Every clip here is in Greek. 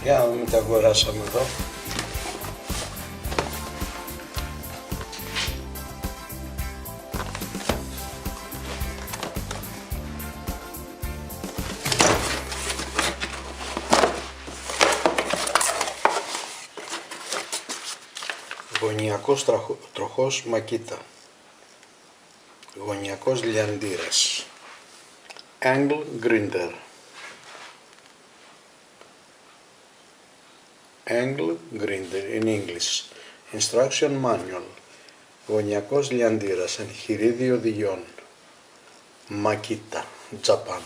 Για να δούμε τι αγοράσαμε εδώ. Γωνιακός τροχός Makita. Γωνιακός λιαντήρας. Angle grinder. Angle grinder in English. Instruction manual. Γωνιακός λιαντήρας. Εγχειρίδι οδηγιών. Makita, Japan.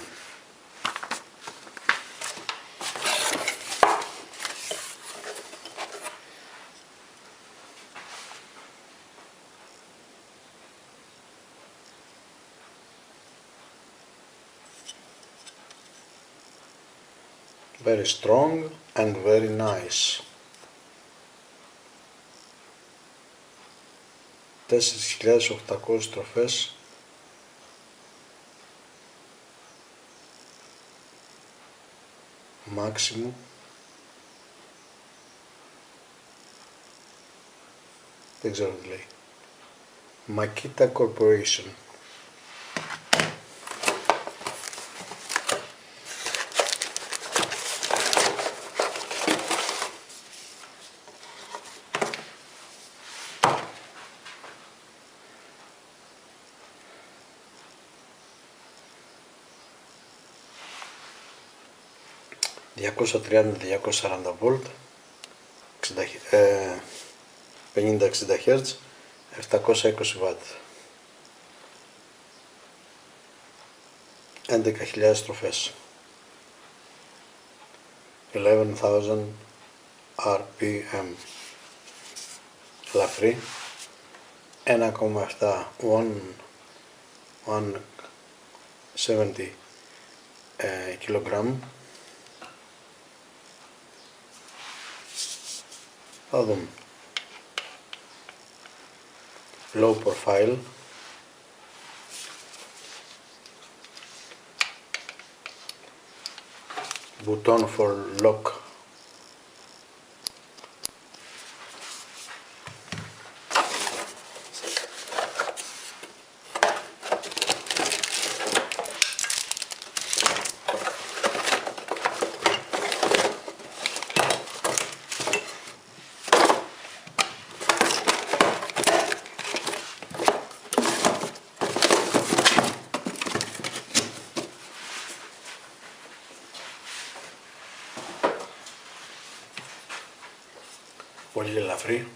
Very strong and very nice. 4.800 στροφές. Maximum. Δεν ξέρω τι λέει. Makita Corporation. ...230-240 βολτ, 50-60 Hz, 720 W, 11.000 στροφές, 11,000 RPM, ελαφρύ, 1,7 170 kg. Θα δούμε. Low profile. Button for lock. Πολύ ελαφρύ.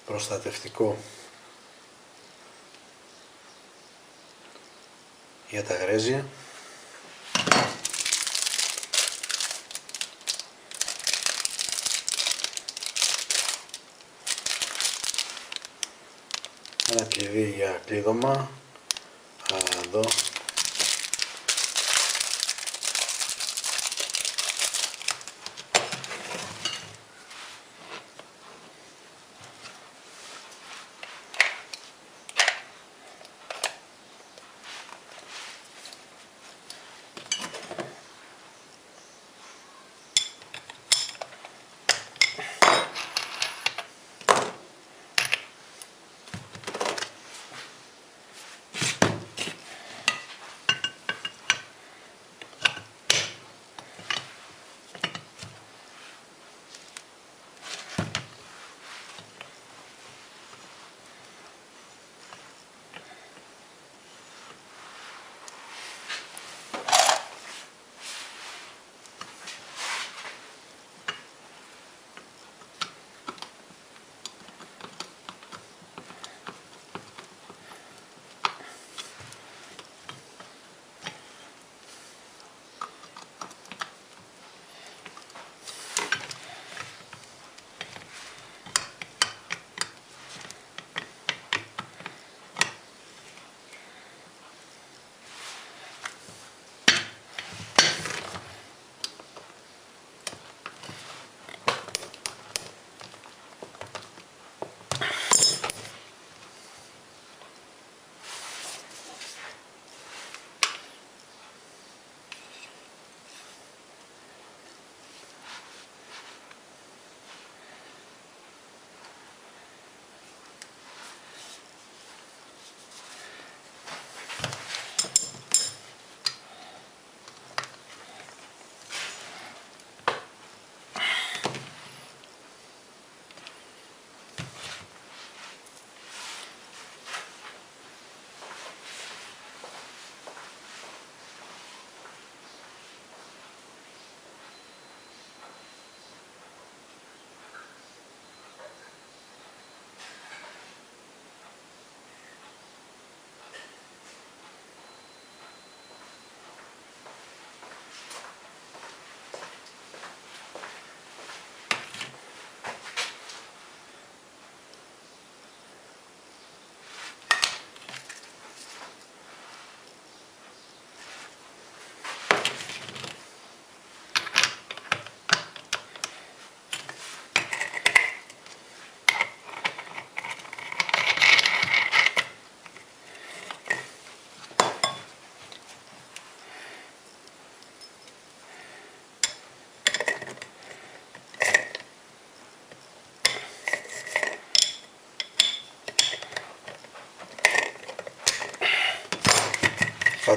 Προστατευτικό για τα γρέζια. Ένα κλειδί για κλείδωμα. Εδώ.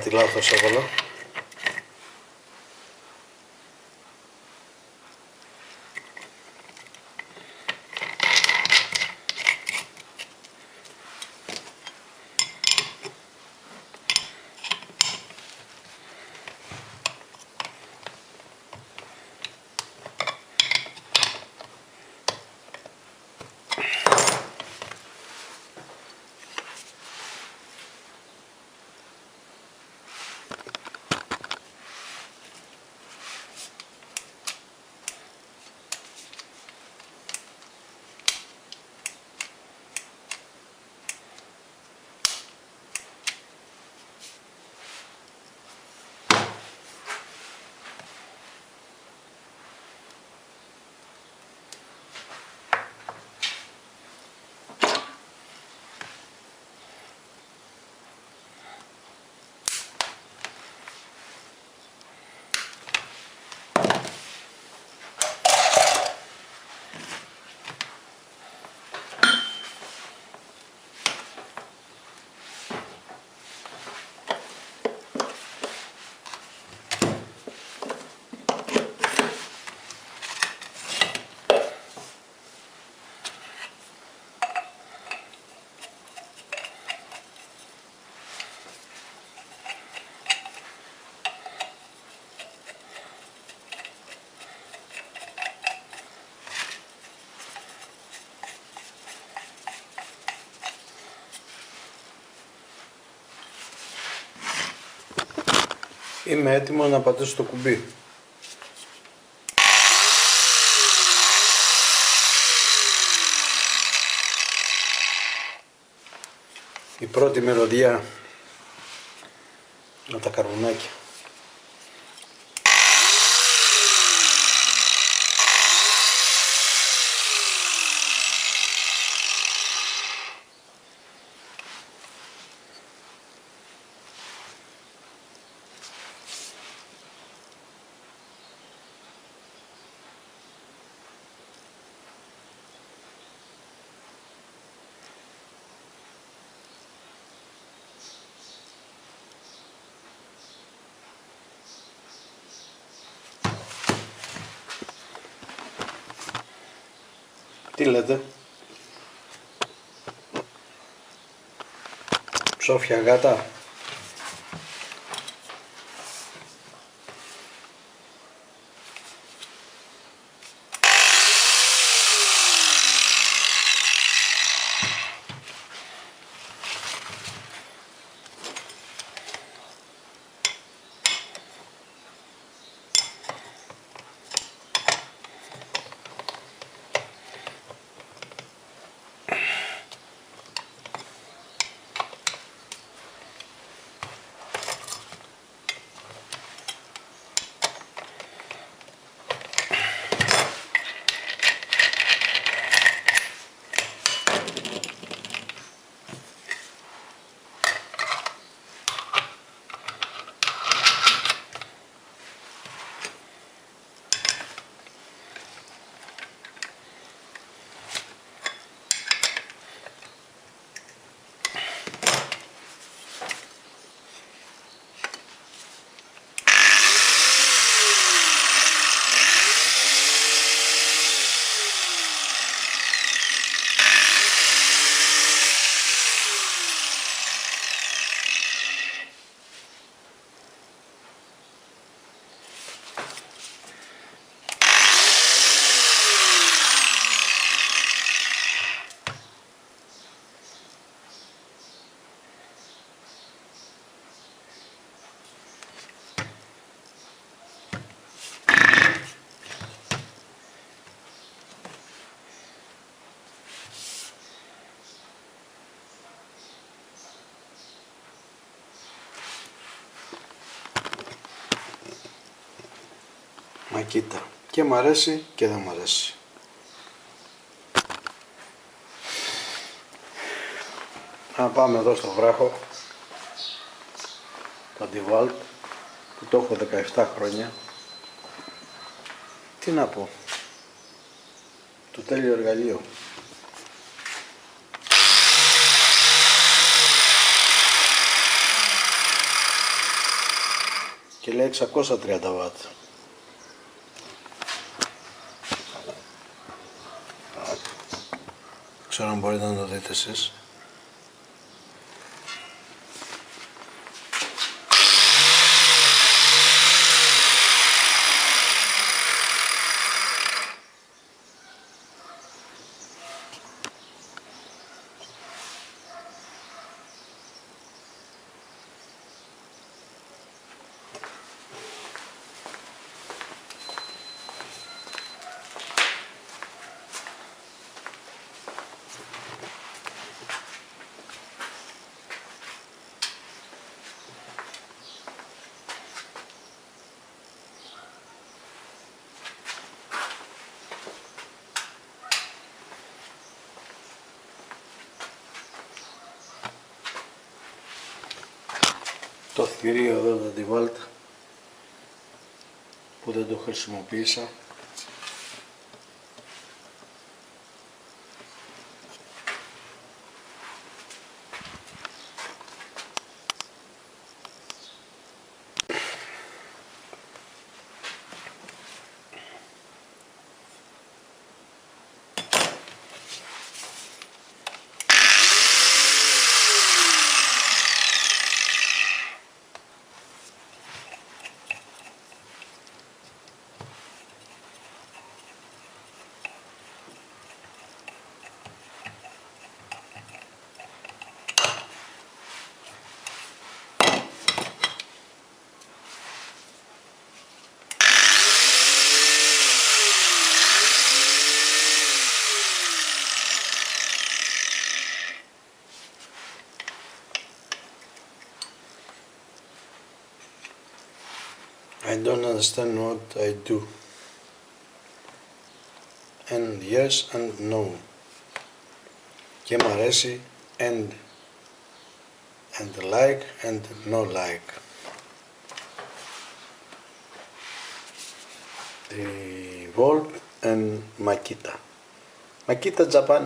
κάτι λάθος έβαλα. Είμαι έτοιμο να πατήσω το κουμπί. Η πρώτη μυρωδιά με τα καρβουνάκια. Τι λέτε? Ψόφια γάτα. Μα κοίτα, και μ' αρέσει και δεν μ' αρέσει. Να πάμε εδώ στο βράχο, το DeWalt, που το έχω 17 χρόνια. Τι να πω, το τέλειο εργαλείο. και λέει 630 watt. Ξέρω αν μπορείτε να το δείτε εσείς. Το θηρίο εδώ το DeWalt που δεν το χρησιμοποίησα. I don't understand what I do. And yes and no. Και μ' αρέσει and like and no like. DeWalt and Makita. Makita Japan.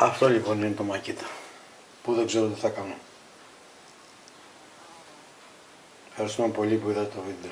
Αυτό λοιπόν είναι το Makita που δεν ξέρω τι θα κάνω. Ευχαριστούμε πολύ που είδατε το βίντεο.